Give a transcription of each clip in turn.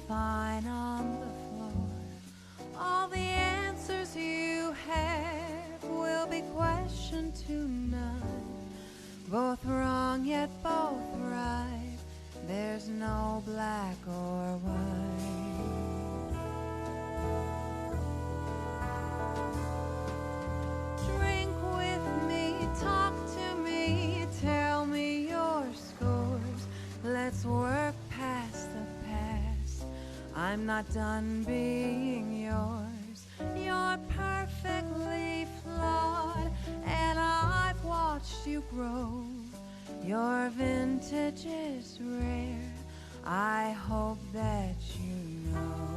fine on the floor. All the answers you have will be questioned tonight. Both wrong yet both right. There's no black or white. Drink with me, talk to me, tell me your scores. Let's work past the past. I'm not done being yours. You're perfectly flawed, and I've watched you grow. Your vintage is rare, I hope that you know.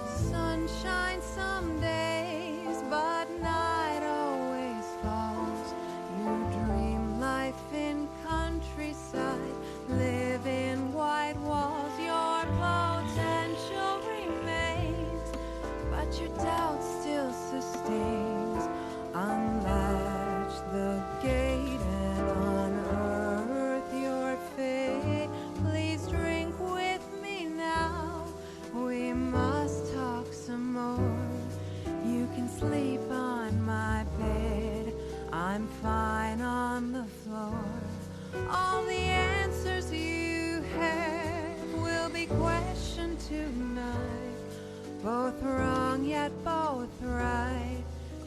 Sunshine some days, but night always falls. You dream life in countryside, live in white walls. Your potential remains, but your doubt still sustains. Unlatch the gate and unearth your fate. Please drink with me now, we must talk some more. You can sleep on my bed, I'm fine on the floor. All the answers you have will be questioned tonight. Both wrong yet both right.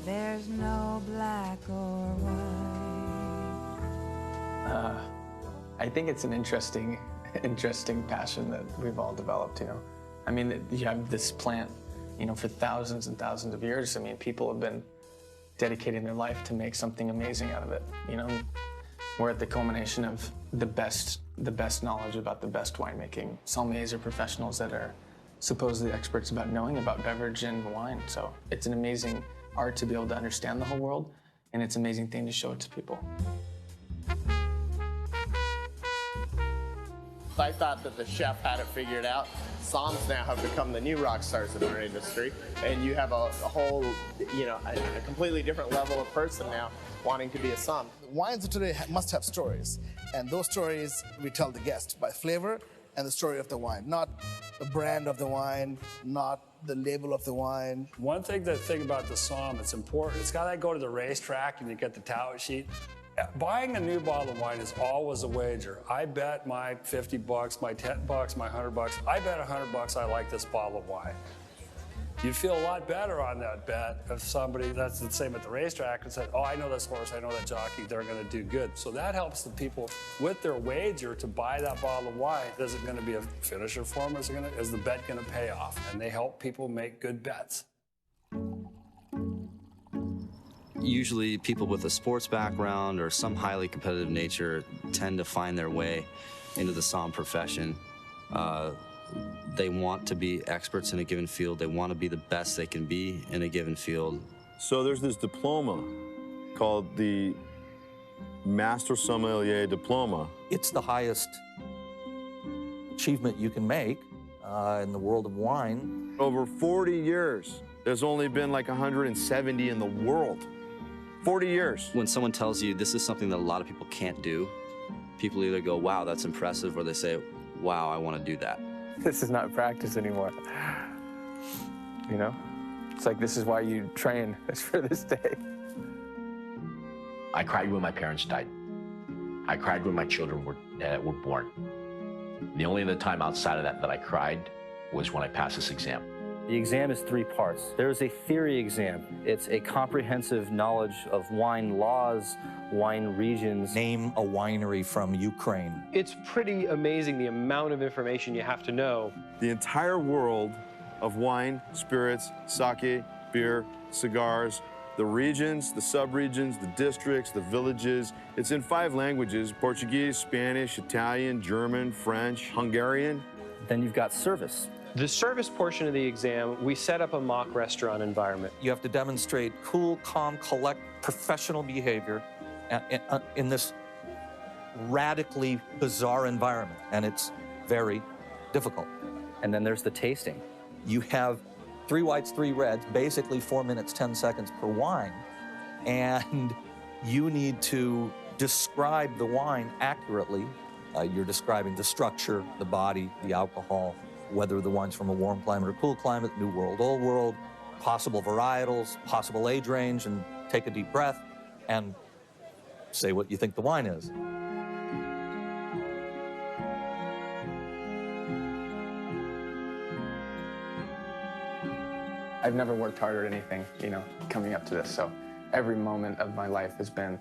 There's no black or white. I think it's an interesting passion that we've all developed, you know. I mean, you have this plant, you know, for thousands and thousands of years. I mean, people have been dedicating their life to make something amazing out of it, you know. We're at the culmination of the best knowledge about the best winemaking. Sommeliers are professionals that are supposedly experts about knowing about beverage and wine. So it's an amazing art to be able to understand the whole world, and it's an amazing thing to show it to people. I thought that the chef had it figured out. SOMMs now have become the new rock stars in our industry, and you have a whole, you know, a completely different level of person now wanting to be a SOMM. Wines of today must have stories, and those stories we tell the guest by flavor and the story of the wine, not the brand of the wine, not the label of the wine. One thing about the SOMM, it's important. It's got to go to the racetrack and you get the tout sheet. Buying a new bottle of wine is always a wager. I bet my 50 bucks, my 10 bucks, my 100 bucks, I bet 100 bucks I like this bottle of wine. You'd feel a lot better on that bet if somebody, that's the same at the racetrack, and said, oh, I know this horse, I know that jockey, they're going to do good. So that helps the people with their wager to buy that bottle of wine. Is it going to be a finisher for them? Is the bet going to pay off? And they help people make good bets. Usually people with a sports background or some highly competitive nature tend to find their way into the SOMM profession. They want to be experts in a given field. They want to be the best they can be in a given field. So there's this diploma called the Master Sommelier Diploma. It's the highest achievement you can make in the world of wine. Over 40 years, there's only been like 170 in the world. 40 years. When someone tells you this is something that a lot of people can't do, people either go, wow, that's impressive, or they say, wow, I want to do that. This is not practice anymore. You know? It's like, this is why you train, is for this day. I cried when my parents died. I cried when my children were born. The only other time outside of that I cried was when I passed this exam. The exam is 3 parts. There's a theory exam. It's a comprehensive knowledge of wine laws, wine regions. Name a winery from Ukraine. It's pretty amazing the amount of information you have to know. The entire world of wine, spirits, sake, beer, cigars, the regions, the sub-regions, the districts, the villages. It's in 5 languages: Portuguese, Spanish, Italian, German, French, Hungarian. Then you've got service. The service portion of the exam, we set up a mock restaurant environment. You have to demonstrate cool, calm, collect, professional behavior in this radically bizarre environment, and it's very difficult. And then there's the tasting. You have 3 whites, 3 reds, basically 4 minutes, 10 seconds per wine, and you need to describe the wine accurately, you're describing the structure, the body, the alcohol, whether the wine's from a warm climate or cool climate, New World, Old World, possible varietals, possible age range, and take a deep breath and say what you think the wine is. I've never worked harder at anything, you know, coming up to this. So every moment of my life has been,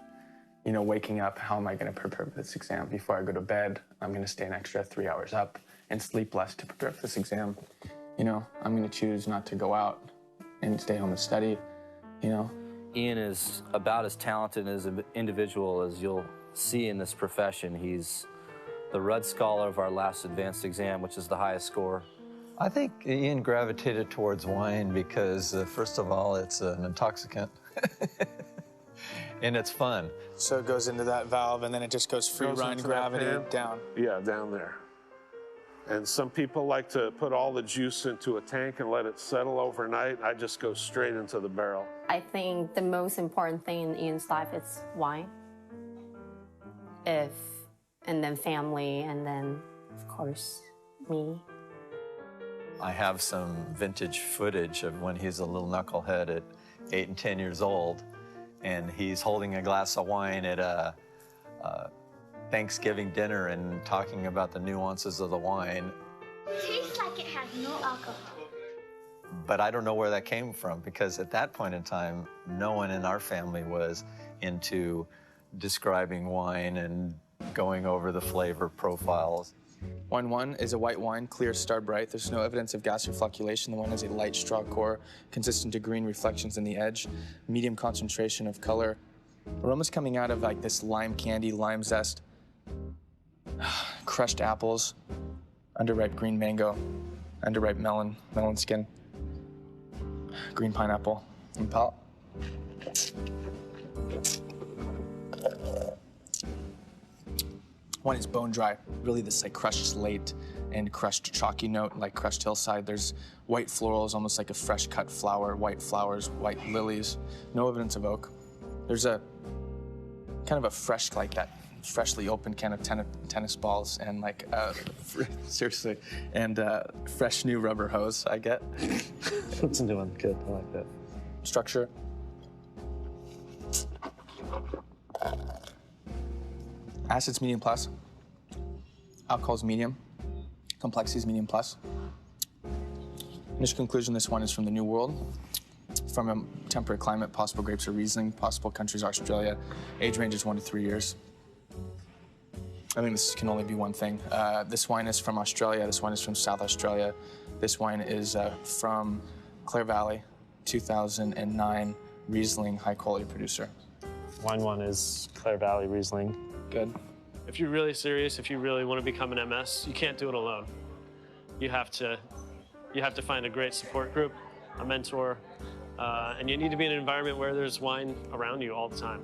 you know, waking up, how am I going to prepare for this exam? Before I go to bed, I'm going to stay an extra 3 hours up and sleep less to prepare for this exam. You know, I'm going to choose not to go out and stay home and study, you know. Ian is about as talented as an individual as you'll see in this profession. He's the Rudd Scholar of our last advanced exam, which is the highest score. I think Ian gravitated towards wine because, first of all, it's an intoxicant. And it's fun. So it goes into that valve, and then it just goes free run gravity down. Yeah, down there. And some people like to put all the juice into a tank and let it settle overnight. I just go straight into the barrel. I think the most important thing in Ian's life is wine. And then family, and then, of course, me. I have some vintage footage of when he's a little knucklehead at 8 and 10 years old, and he's holding a glass of wine at a Thanksgiving dinner and talking about the nuances of the wine. It tastes like it has no alcohol. But I don't know where that came from, because at that point in time, no one in our family was into describing wine and going over the flavor profiles. Wine 1 is a white wine, clear, star bright. There's no evidence of gas or flocculation. The wine has a light straw core, consistent to green reflections in the edge, medium concentration of color. Aroma's coming out of like this lime candy, lime zest, crushed apples, underripe green mango, underripe melon skin, green pineapple, and palate. Wine is bone dry, really this like crushed slate and crushed chalky note, like crushed hillside. There's white florals, almost like a fresh cut flower, white flowers, white lilies. No evidence of oak. There's a kind of a fresh, like that freshly opened can of tennis balls and like, seriously, and fresh new rubber hose, I get. That's a new one, good, I like that. Structure. Acids medium plus. Alcohol's medium. Complexity is medium plus. Initial conclusion, this one is from the New World. From a temperate climate, possible grapes are Riesling, possible countries are Australia. Age range is 1 to 3 years. I think this can only be one thing. This wine is from Australia. This wine is from South Australia. This wine is from Clare Valley, 2009 Riesling high quality producer. Wine 1 is Clare Valley Riesling. Good. If you're really serious, if you really want to become an MS, you can't do it alone. You have to find a great support group, a mentor, and you need to be in an environment where there's wine around you all the time.